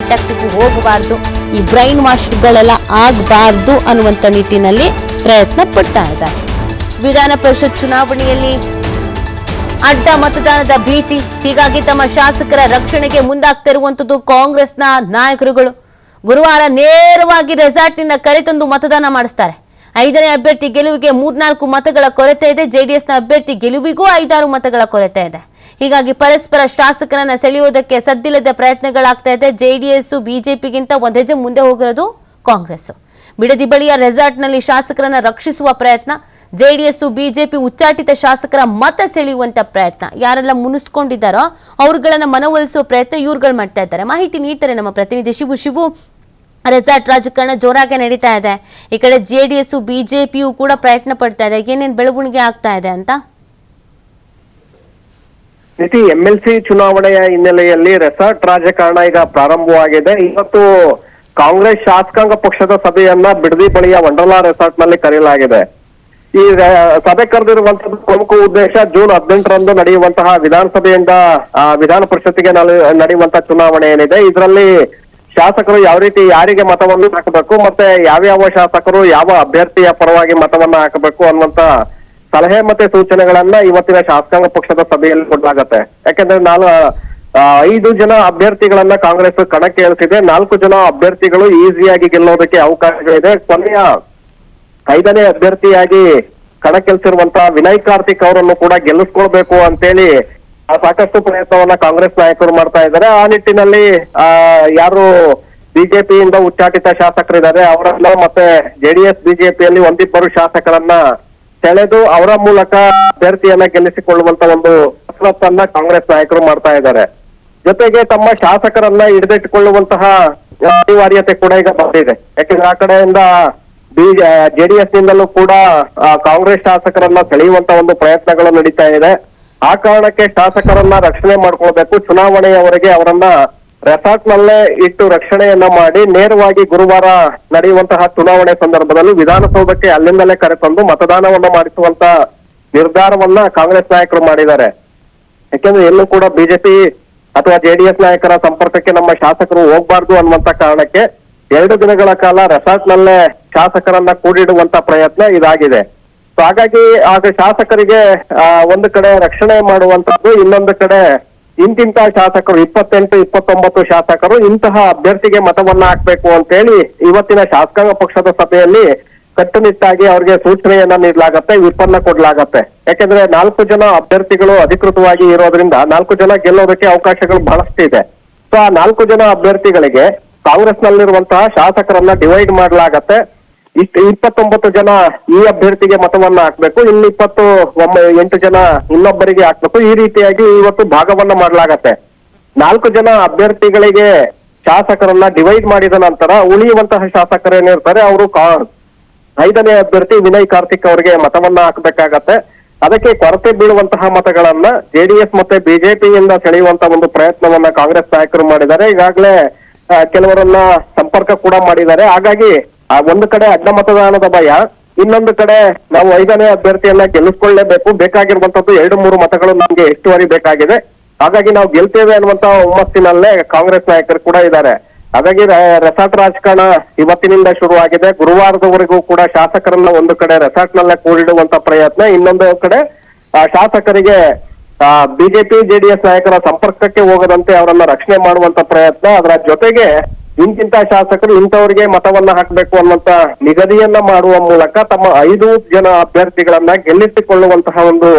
ಕಾಂಟ್ಯಾಕ್ಟ್ಗೂ ಹೋಗಬಾರ್ದು, ಈ ಬ್ರೈನ್ ವಾಶ್ಗಳೆಲ್ಲ ಆಗಬಾರ್ದು ಅನ್ನುವಂಥ ನಿಟ್ಟಿನಲ್ಲಿ ಪ್ರಯತ್ನ ಪಡ್ತಾ ಇದ್ದಾರೆ. ವಿಧಾನ ಪರಿಷತ್ ಚುನಾವಣೆಯಲ್ಲಿ ಅಡ್ಡ ಮತದಾನದ ಭೀತಿ, ಹೀಗಾಗಿ ತಮ್ಮ ಶಾಸಕರ ರಕ್ಷಣೆಗೆ ಮುಂದಾಗ್ತಿರುವಂತದ್ದು ಕಾಂಗ್ರೆಸ್ನ ನಾಯಕರುಗಳು. ಗುರುವಾರ ನೇರವಾಗಿ ರೆಸಾರ್ಟ್ನಿಂದ ಕರೆತಂದು ಮತದಾನ ಮಾಡಿಸ್ತಾರೆ. 5ನೇ ಅಭ್ಯರ್ಥಿ ಗೆಲುವಿಗೆ 3-4 ಮತಗಳ ಕೊರತೆ ಇದೆ. ಜೆಡಿಎಸ್ನ ಅಭ್ಯರ್ಥಿ ಗೆಲುವಿಗೂ 5-6 ಮತಗಳ ಕೊರತೆ ಇದೆ. ಹೀಗಾಗಿ ಪರಸ್ಪರ ಶಾಸಕರನ್ನ ಸೆಳೆಯೋದಕ್ಕೆ ಸದ್ದಿಲ್ಲದ ಪ್ರಯತ್ನಗಳಾಗ್ತಾ ಇದೆ. ಜೆಡಿಎಸ್ ಬಿಜೆಪಿಗಿಂತ ಒಂದು ಹೆಜ್ಜೆ ಮುಂದೆ ಹೋಗಿರೋದು ಕಾಂಗ್ರೆಸ್. ಬಿಡದಿ ಬಳಿಯ ರೆಸಾರ್ಟ್ನಲ್ಲಿ ಶಾಸಕರನ್ನ ರಕ್ಷಿಸುವ ಪ್ರಯತ್ನ, ಜೆಡಿಎಸ್ ಬಿಜೆಪಿ ಉಚ್ಚಾಟಿತ ಶಾಸಕರ ಮತ ಸೆಳೆಯುವಂತ ಪ್ರಯತ್ನ, ಯಾರೆಲ್ಲ ಮುನಿಸ್ಕೊಂಡಿದ್ದಾರೋ ಅವ್ರುಗಳನ್ನ ಮನವೊಲಿಸುವ ಪ್ರಯತ್ನ ಇವ್ರುಗಳು ಮಾಡ್ತಾ ಇದ್ದಾರೆ. ಮಾಹಿತಿ ನೀಡ್ತಾರೆ ನಮ್ಮ ಪ್ರತಿನಿಧಿ ಶಿವು. ರೆಸಾರ್ಟ್ ರಾಜಕಾರಣ ಜೋರಾಗಿ ನಡೀತಾ ಇದೆ. ಈ ಕಡೆ ಜೆಡಿಎಸ್ ಬಿಜೆಪಿಯು ಕೂಡ ಪ್ರಯತ್ನ ಪಡ್ತಾ ಇದೆ. ಏನೇನು ಬೆಳವಣಿಗೆ ಆಗ್ತಾ ಇದೆ ಅಂತ? MLC ಚುನಾವಣೆಯ ಹಿನ್ನೆಲೆಯಲ್ಲಿ ರೆಸಾರ್ಟ್ ರಾಜಕಾರಣ ಈಗ ಪ್ರಾರಂಭವಾಗಿದೆ. ಇವತ್ತು ಕಾಂಗ್ರೆಸ್ ಶಾಸಕಾಂಗ ಪಕ್ಷದ ಸಭೆಯನ್ನ ಬಿಡದಿ ಬಳಿಯ ವಂಡರ್ಲಾ ರೆಸಾರ್ಟ್ ನಲ್ಲಿ ಕರೆಯಲಾಗಿದೆ. ಈ ಸಭೆ ಕರೆದಿರುವಂತಹ ಪ್ರಮುಖ ಉದ್ದೇಶ ಜೂನ್ 18ರಂದು ನಡೆಯುವಂತಹ ವಿಧಾನಸಭೆಯಿಂದ ವಿಧಾನ ಪರಿಷತ್ತಿಗೆ ನಡೆಯುವಂತಹ ಚುನಾವಣೆ ಏನಿದೆ, ಇದರಲ್ಲಿ ಶಾಸಕರು ಯಾವ ರೀತಿ ಯಾರಿಗೆ ಮತವನ್ನು ಹಾಕಬೇಕು, ಮತ್ತೆ ಯಾವ್ಯಾವ ಶಾಸಕರು ಯಾವ ಅಭ್ಯರ್ಥಿಯ ಪರವಾಗಿ ಮತವನ್ನ ಹಾಕಬೇಕು ಅನ್ನುವಂತ ಸಲಹೆ ಮತ್ತೆ ಸೂಚನೆಗಳನ್ನ ಇವತ್ತಿನ ಶಾಸಕಾಂಗ ಪಕ್ಷದ ಸಭೆಯಲ್ಲಿ ಕೊಡಲಾಗತ್ತೆ. ಯಾಕಂದ್ರೆ 5 ಜನ ಅಭ್ಯರ್ಥಿಗಳನ್ನ ಕಾಂಗ್ರೆಸ್ ಕಣಕ್ಕೆ ಇಳಿಸಿದೆ. 4 ಜನ ಅಭ್ಯರ್ಥಿಗಳು ಈಸಿಯಾಗಿ ಗೆಲ್ಲೋದಕ್ಕೆ ಅವಕಾಶಗಳಿದೆ. ಕೊನೆಯ 5ನೇ ಅಭ್ಯರ್ಥಿಯಾಗಿ ಕಣಕ್ಕಿಳಿಸಿರುವಂತಹ ವಿನಯ್ ಕಾರ್ತಿಕ್ ಅವರನ್ನು ಕೂಡ ಗೆಲ್ಲಿಸ್ಕೊಳ್ಬೇಕು ಅಂತೇಳಿ ಸಾಕಷ್ಟು ಪ್ರಯತ್ನವನ್ನ ಕಾಂಗ್ರೆಸ್ ನಾಯಕರು ಮಾಡ್ತಾ ಇದ್ದಾರೆ. ಆ ನಿಟ್ಟಿನಲ್ಲಿ ಯಾರು ಬಿಜೆಪಿಯಿಂದ ಉಚ್ಚಾಟಿತ ಶಾಸಕರಿದ್ದಾರೆ ಅವರನ್ನ ಮತ್ತೆ ಜೆಡಿಎಸ್ ಬಿಜೆಪಿಯಲ್ಲಿ 1-2 ಶಾಸಕರನ್ನ ಸೆಳೆದು ಅವರ ಮೂಲಕ ಅಭ್ಯರ್ಥಿಯನ್ನ ಗೆಲ್ಲಿಸಿಕೊಳ್ಳುವಂತ ಒಂದು ಕಸರತ್ತನ್ನ ಕಾಂಗ್ರೆಸ್ ನಾಯಕರು ಮಾಡ್ತಾ ಇದ್ದಾರೆ. ಜೊತೆಗೆ ತಮ್ಮ ಶಾಸಕರನ್ನ ಹಿಡಿದಿಟ್ಟುಕೊಳ್ಳುವಂತಹ ಅನಿವಾರ್ಯತೆ ಕೂಡ ಈಗ ಬಂದಿದೆ. ಯಾಕಂದ್ರೆ ಆ ಕಡೆಯಿಂದ ಜೆಡಿಎಸ್ ನಿಂದಲೂ ಕೂಡ ಕಾಂಗ್ರೆಸ್ ಶಾಸಕರನ್ನ ಸೆಳೆಯುವಂತ ಒಂದು ಪ್ರಯತ್ನಗಳು ನಡೀತಾ ಇದೆ. ಆ ಕಾರಣಕ್ಕೆ ಶಾಸಕರನ್ನ ರಕ್ಷಣೆ ಮಾಡ್ಕೊಳ್ಬೇಕು, ಚುನಾವಣೆಯವರೆಗೆ ಅವರನ್ನ ರೆಸಾರ್ಟ್ ನಲ್ಲೇ ಇಟ್ಟು ರಕ್ಷಣೆಯನ್ನ ಮಾಡಿ ನೇರವಾಗಿ ಗುರುವಾರ ನಡೆಯುವಂತಹ ಚುನಾವಣೆ ಸಂದರ್ಭದಲ್ಲಿ ವಿಧಾನಸೌಧಕ್ಕೆ ಅಲ್ಲಿಂದಲೇ ಕರೆತಂದು ಮತದಾನವನ್ನ ಮಾಡಿಸುವಂತ ನಿರ್ಧಾರವನ್ನ ಕಾಂಗ್ರೆಸ್ ನಾಯಕರು ಮಾಡಿದ್ದಾರೆ. ಯಾಕೆಂದ್ರೆ ಎಲ್ಲೂ ಕೂಡ ಬಿಜೆಪಿ ಅಥವಾ ಜೆಡಿಎಸ್ ನಾಯಕರ ಸಂಪರ್ಕಕ್ಕೆ ನಮ್ಮ ಶಾಸಕರು ಹೋಗ್ಬಾರ್ದು ಅನ್ನುವಂತ ಕಾರಣಕ್ಕೆ 2 ದಿನಗಳ ಕಾಲ ರೆಸಾರ್ಟ್ ನಲ್ಲೇ ಶಾಸಕರನ್ನ ಕೂಡಿಡುವಂತ ಪ್ರಯತ್ನ ಇದಾಗಿದೆ. ಸೊ ಹಾಗಾಗಿ ಆಗ ಶಾಸಕರಿಗೆ ಒಂದು ಕಡೆ ರಕ್ಷಣೆ ಮಾಡುವಂತದ್ದು, ಇನ್ನೊಂದು ಕಡೆ ಇಂತಿಂತಹ ಶಾಸಕರು 28-29 ಶಾಸಕರು ಇಂತಹ ಅಭ್ಯರ್ಥಿಗೆ ಮತವನ್ನ ಹಾಕ್ಬೇಕು ಅಂತ ಹೇಳಿ ಇವತ್ತಿನ ಶಾಸಕಾಂಗ ಪಕ್ಷದ ಸಭೆಯಲ್ಲಿ ಕಟ್ಟುನಿಟ್ಟಾಗಿ ಅವ್ರಿಗೆ ಸೂಚನೆಯನ್ನ ನೀಡಲಾಗತ್ತೆ, ವಿಪ್ಪನ್ನ ಕೊಡ್ಲಾಗತ್ತೆ. ಯಾಕಂದ್ರೆ 4 ಜನ ಅಭ್ಯರ್ಥಿಗಳು ಅಧಿಕೃತವಾಗಿ ಇರೋದ್ರಿಂದ 4 ಜನ ಗೆಲ್ಲೋದಕ್ಕೆ ಅವಕಾಶಗಳು ಬಹಳಷ್ಟು ಇದೆ. ಸೊ ಆ 4 ಜನ ಅಭ್ಯರ್ಥಿಗಳಿಗೆ ಕಾಂಗ್ರೆಸ್ ನಲ್ಲಿರುವಂತಹ ಶಾಸಕರನ್ನ ಡಿವೈಡ್ ಮಾಡ್ಲಾಗತ್ತೆ. 29 ಜನ ಈ ಅಭ್ಯರ್ಥಿಗೆ ಮತವನ್ನ ಹಾಕ್ಬೇಕು, ಇನ್ನು 8 ಜನ ಇನ್ನೊಬ್ಬರಿಗೆ ಹಾಕ್ಬೇಕು. ಈ ರೀತಿಯಾಗಿ ಇವತ್ತು ಭಾಗವನ್ನ ಮಾಡ್ಲಾಗತ್ತೆ. 4 ಜನ ಅಭ್ಯರ್ಥಿಗಳಿಗೆ ಶಾಸಕರನ್ನ ಡಿವೈಡ್ ಮಾಡಿದ ನಂತರ ಉಳಿಯುವಂತಹ ಶಾಸಕರೇನಿರ್ತಾರೆ ಅವರು 5ನೇ ಅಭ್ಯರ್ಥಿ ವಿನಯ್ ಕಾರ್ತಿಕ್ ಅವರಿಗೆ ಮತವನ್ನ ಹಾಕ್ಬೇಕಾಗತ್ತೆ. ಅದಕ್ಕೆ ಕೊರತೆ ಬೀಳುವಂತಹ ಮತಗಳನ್ನ ಜೆಡಿಎಸ್ ಮತ್ತೆ ಬಿಜೆಪಿಯಿಂದ ಸೆಳೆಯುವಂತ ಒಂದು ಪ್ರಯತ್ನವನ್ನ ಕಾಂಗ್ರೆಸ್ ನಾಯಕರು ಮಾಡಿದ್ದಾರೆ. ಈಗಾಗಲೇ ಕೆಲವರನ್ನ ಸಂಪರ್ಕ ಕೂಡ ಮಾಡಿದ್ದಾರೆ. ಹಾಗಾಗಿ ಒಂದು ಕಡೆ ಅಡ್ಡ ಮತದಾನದ ಭಯ, ಇನ್ನೊಂದು ಕಡೆ ನಾವು 5ನೇ ಅಭ್ಯರ್ಥಿಯನ್ನ ಗೆಲ್ಲಿಸ್ಕೊಳ್ಳೇಬೇಕು, ಬೇಕಾಗಿರುವಂತದ್ದು 2-3 ಮತಗಳು ನಮ್ಗೆ ಹೆಚ್ಚುವರಿ ಬೇಕಾಗಿದೆ, ಹಾಗಾಗಿ ನಾವು ಗೆಲ್ತೇವೆ ಅನ್ನುವಂತ ಹುಮ್ಮಸ್ಸಿನಲ್ಲೇ ಕಾಂಗ್ರೆಸ್ ನಾಯಕರು ಕೂಡ ಇದ್ದಾರೆ. ಹಾಗಾಗಿ ರೆಸಾರ್ಟ್ ರಾಜಕಾರಣ ಇವತ್ತಿನಿಂದ ಶುರುವಾಗಿದೆ. ಗುರುವಾರದವರೆಗೂ ಕೂಡ ಶಾಸಕರನ್ನ ಒಂದು ಕಡೆ ರೆಸಾರ್ಟ್ ನಲ್ಲೇ ಕೂಡಿಡುವಂತ ಪ್ರಯತ್ನ, ಇನ್ನೊಂದು ಕಡೆ ಶಾಸಕರಿಗೆ ಬಿಜೆಪಿ ಜೆಡಿಎಸ್ ನಾಯಕರ ಸಂಪರ್ಕಕ್ಕೆ ಹೋಗದಂತೆ ಅವರನ್ನ ರಕ್ಷಣೆ ಮಾಡುವಂತ ಪ್ರಯತ್ನ. ಅದರ ಜೊತೆಗೆ ಇಂತಿಂತ ಶಾಸಕರು ಇಂಥವರಿಗೆ ಮತವನ್ನ ಹಾಕ್ಬೇಕು ಅನ್ನುವಂತ ನಿಗದಿಯನ್ನ ಮಾಡುವ ಮೂಲಕ ತಮ್ಮ 5 ಜನ ಅಭ್ಯರ್ಥಿಗಳನ್ನ ಗೆಲ್ಲಿಸಿಕೊಳ್ಳುವಂತಹ ಒಂದು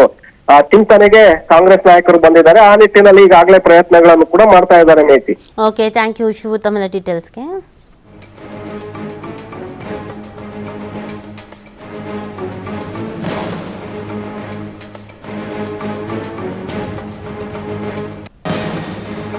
ಚಿಂತನೆಗೆ ಕಾಂಗ್ರೆಸ್ ನಾಯಕರು ಬಂದಿದ್ದಾರೆ. ಆ ನಿಟ್ಟಿನಲ್ಲಿ ಈಗಾಗಲೇ ಪ್ರಯತ್ನಗಳನ್ನು ಕೂಡ ಮಾಡ್ತಾ ಇದ್ದಾರೆ. ಮೇತಿ. ಓಕೆ, ಥ್ಯಾಂಕ್ ಯು ಶಿವು ತಮ್ಮ ಡೀಟೇಲ್ಸ್ಗೆ.